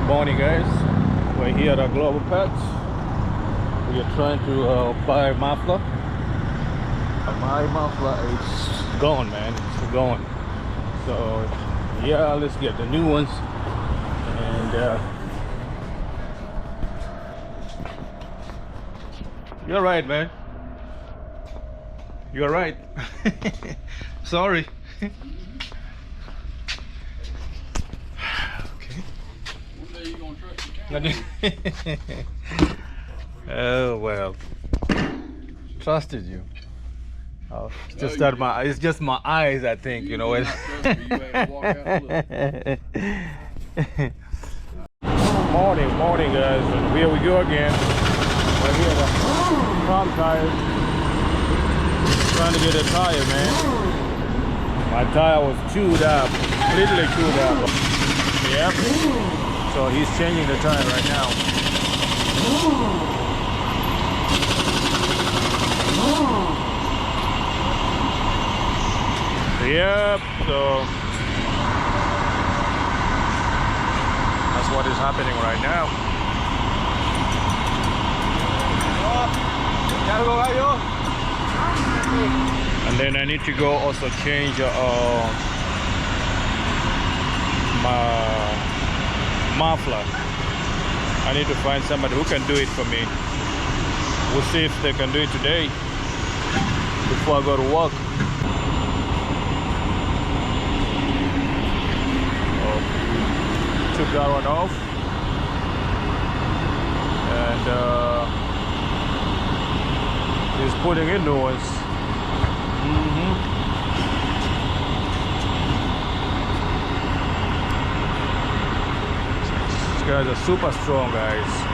Morning, guys. We're here at Global Pets. We are trying to buy a muffler. My muffler is gone, man. It's gone. So yeah, let's get the new ones. And you're right, man. You're right. Sorry. Oh well, trusted you. Oh, it's just that it's just my eyes, I think, you know. Morning, guys, and here we go again. We're here at Palm Tire, trying to get a tire, man. My tire was chewed up, literally chewed up. Yep. So he's changing the tire right now. Yep, so that's what is happening right now. And then I need to go also change my muffler. I need to find somebody who can do it for me. We'll see if they can do it today before I go to work. Took that one off, and he's putting in new ones. These guys are super strong, guys.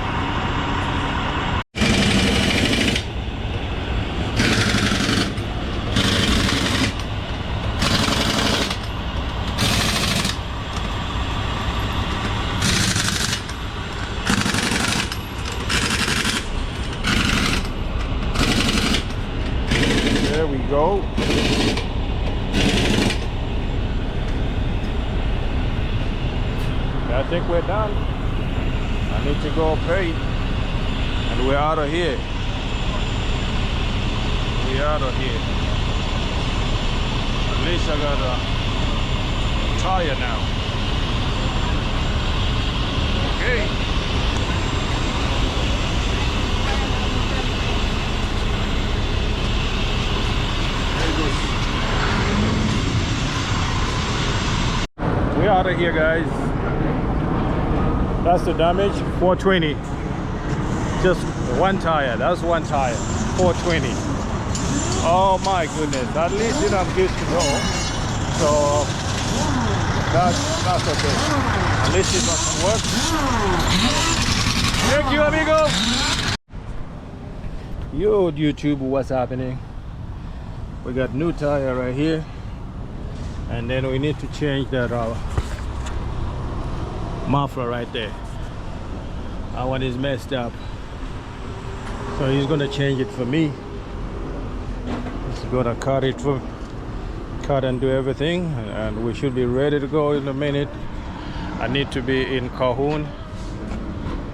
There we go. I think we're done. I need to go pay, and we're out of here. We're out of here. At least I got a tire now. Okay. We're out of here, guys. That's the damage. 420. Just one tire. That's one tire. 420. Oh my goodness. At least I'm good to go. So that's okay. At least it doesn't work. Thank you, amigo. Yo, YouTube, what's happening? We got new tire right here, and then we need to change that muffler right there. That one is messed up, so he's gonna change it for me. He's gonna cut and do everything, and we should be ready to go in a minute. I need to be in Cajon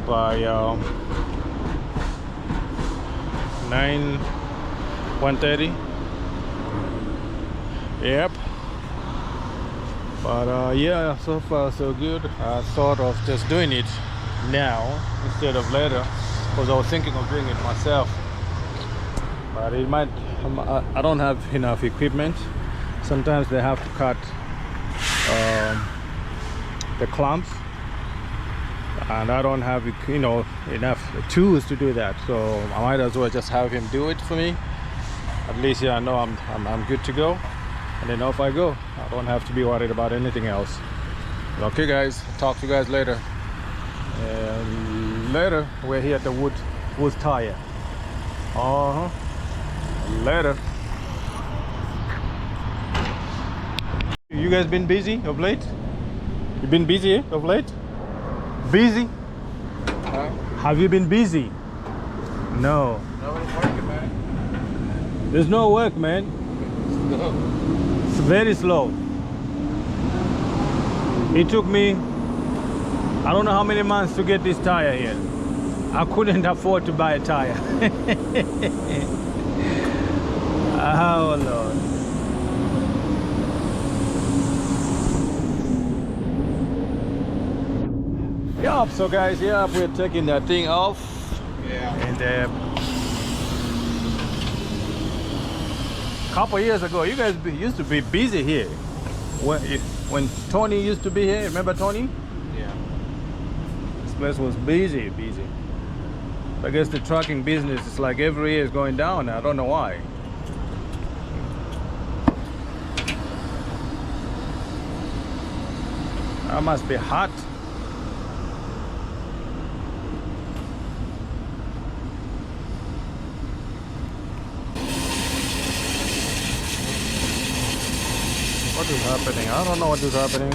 by 1:30. Yep. But yeah, so far so good. I thought of just doing it now instead of later, because I was thinking of doing it myself. But it might, I don't have enough equipment. Sometimes they have to cut the clamps, and I don't have, you know, enough tools to do that. So I might as well just have him do it for me. At least, yeah, I know I'm good to go. And then off I go. I don't have to be worried about anything else. Okay, guys, talk to you guys later. Later, we're here at the Wood Tire. Later. You guys been busy of late? You been busy of late? Busy? Huh? Have you been busy? No. Nobody's working, man. There's no work, man. No. It's very slow. It took me I don't know how many months to get this tire here. I couldn't afford to buy a tire. Oh Lord. Yup, so guys, yeah, we're taking that thing off. Yeah. And a couple years ago, you guys used to be busy here. When Tony used to be here, remember Tony? Yeah. This place was busy. I guess the trucking business is like every year is going down. I don't know why. That must be hot. What is happening? I don't know what is happening.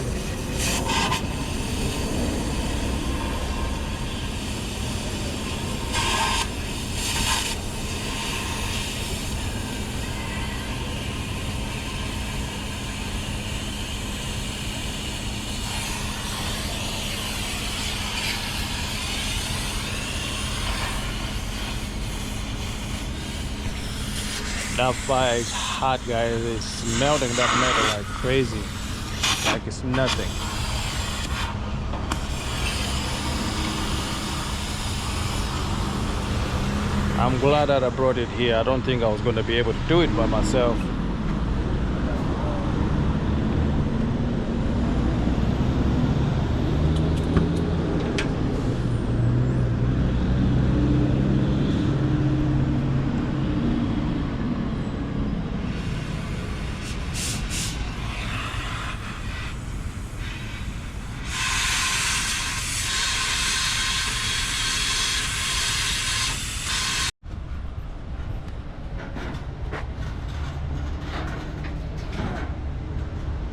That fire is hot, guys. It's melting that metal like crazy. Like it's nothing. I'm glad that I brought it here. I don't think I was going to be able to do it by myself.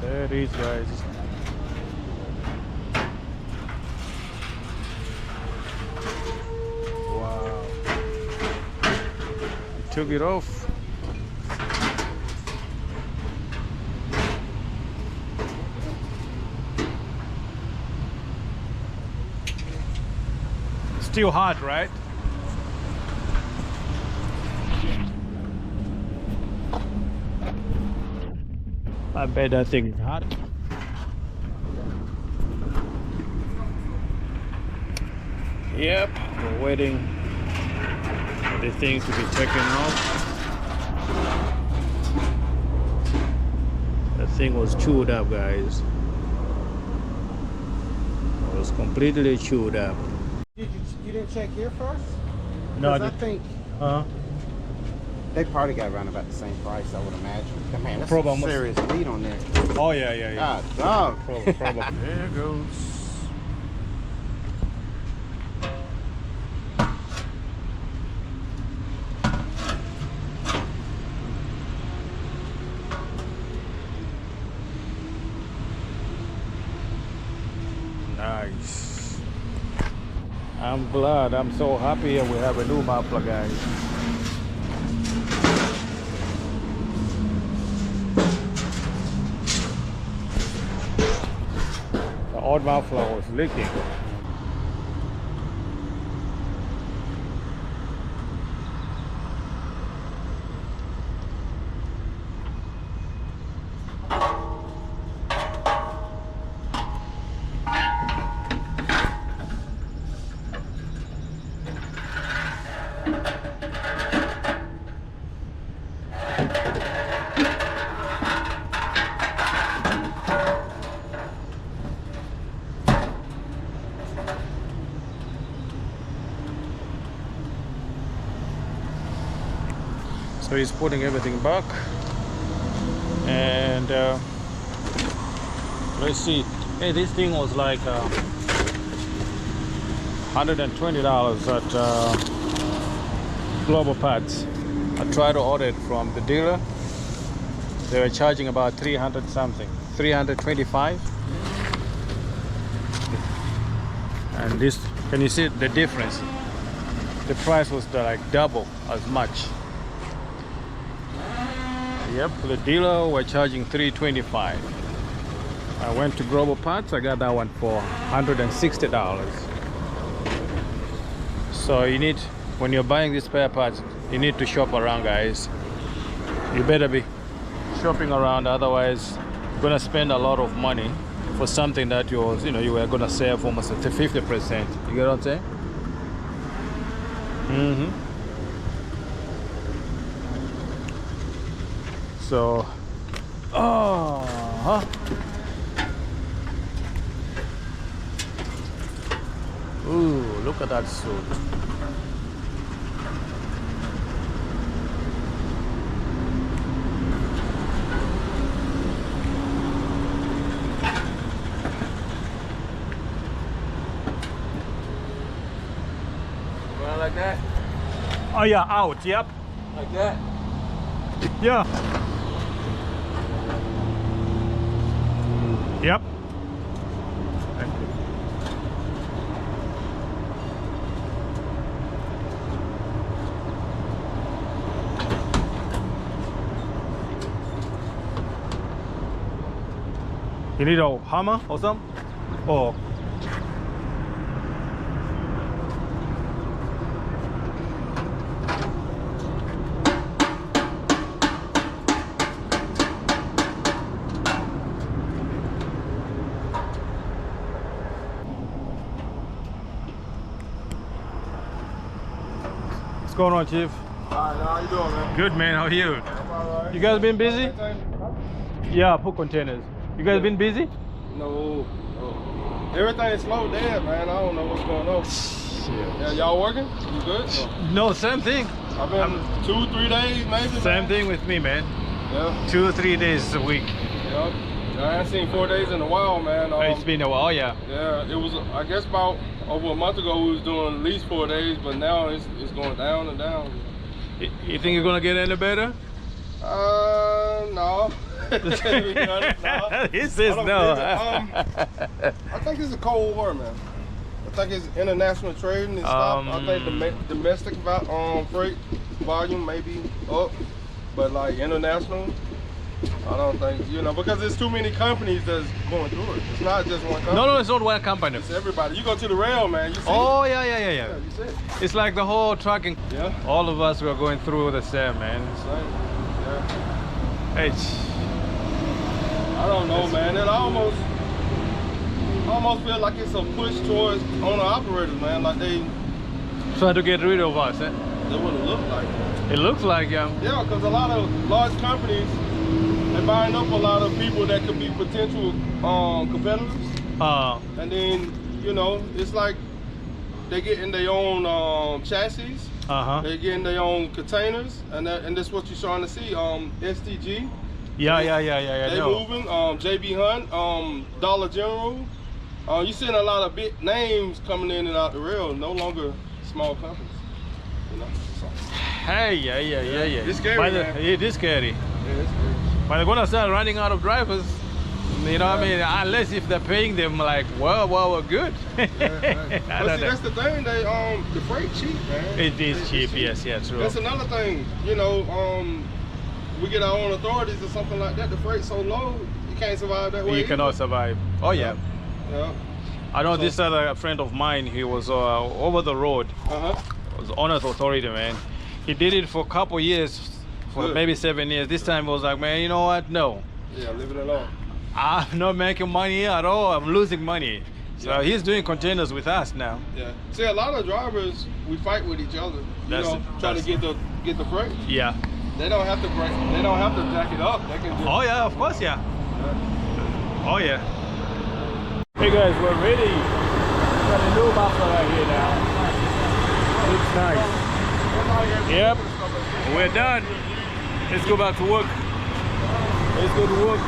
There it is, guys. Wow. I took it off. Still hot, right? I bet that thing is hot. Yep, we're waiting for the thing to be taken off. That thing was chewed up, guys. It was completely chewed up. You didn't check here first? No, I 'Cause I did. think they probably got around about the same price, I would imagine. Man, that's Problem some was- serious meat on there. Oh yeah. God, dog. Probably. There it goes. Nice. I'm glad. I'm so happy we have a new muffler, guys. The old muffler was leaking. So he's putting everything back, and let's see. Hey, this thing was like $120 at Global Parts. I tried to order it from the dealer. They were charging about 300 something, 325. And this, can you see the difference? The price was like double as much. Yep, the dealer were charging 325. I went to Global Parts. I got that one for $160. So you need, when you're buying these spare parts, you need to shop around, guys. You better be shopping around, otherwise you're gonna spend a lot of money for something that you were gonna save almost 50%. You get what I'm saying? So, ooh, look at that suit. Well, like that? Oh yeah, out, yep. Like that? Yeah. Yep. Thank you. You need a hammer or something? Oh. What's going on, Chief? Alright, how you doing, man? Good, man. How are you? I'm alright. You guys been busy? Yeah, put containers. You guys been busy? No. Everything slowed down, man. I don't know what's going on. Yeah, y'all working? You good? No, same thing. I've been 2-3 days, maybe. Same man. thing with me, man. Yeah. 2 or 3 days a week. Yeah. I haven't seen 4 days in a while, man. It's been a while, yeah. Yeah, it was, I guess about over a month ago we was doing at least 4 days, but now it's going down and down. You think you're gonna get any better? No. To be honest, no. He says I don't no. believe it. I think it's a Cold War, man. I think it's international trading and stuff. I think the domestic freight volume may be up, but like international, I don't think, because there's too many companies that's going through it. It's not just one company. No, it's not one company. It's everybody. You go to the rail, man. You see Oh, it? yeah. Yeah, you see it. It's like the whole trucking. Yeah. All of us were going through the same, man. Same. Yeah. Hey, I don't know, man. It almost feel like it's a push towards owner operators, man. Like they trying to get rid of us, eh? what it look like. It looks like, Yeah, because a lot of large companies, they're buying up a lot of people that could be potential competitors. And then, it's like they get in their own chassis. They get in their own containers, and that's what you're starting to see. STG. Yeah. They moving. JB Hunt, Dollar General. You're seeing a lot of big names coming in and out the rail. No longer small companies. So. Hey, yeah. It's scary, man. It is scary. Yeah, it's scary. But they're gonna start running out of drivers. What I mean? Unless if they're paying them like, well, we're good. But see, that's the thing. The freight cheap, man. It is cheap, yes, true. That's another thing. We get our own authorities or something like that. The freight's so low, you can't survive that way. You cannot survive. Oh yeah. Yeah. I know this other friend of mine. He was over the road. Was honest authority, man. He did it for a couple years, for maybe 7 years. This time he was like, man, you know what? No. Yeah, leave it alone. I'm not making money at all. I'm losing money. So he's doing containers with us now. Yeah. See, a lot of drivers, we fight with each other. Trying to get the freight. Yeah. They don't have to break. They don't have to jack it up. They can just. Oh yeah, of course, yeah. Oh yeah. Hey guys, we're ready. Got a new buffer right here now. Looks nice. Yep. We're done. Let's go back to work. Let's go to work.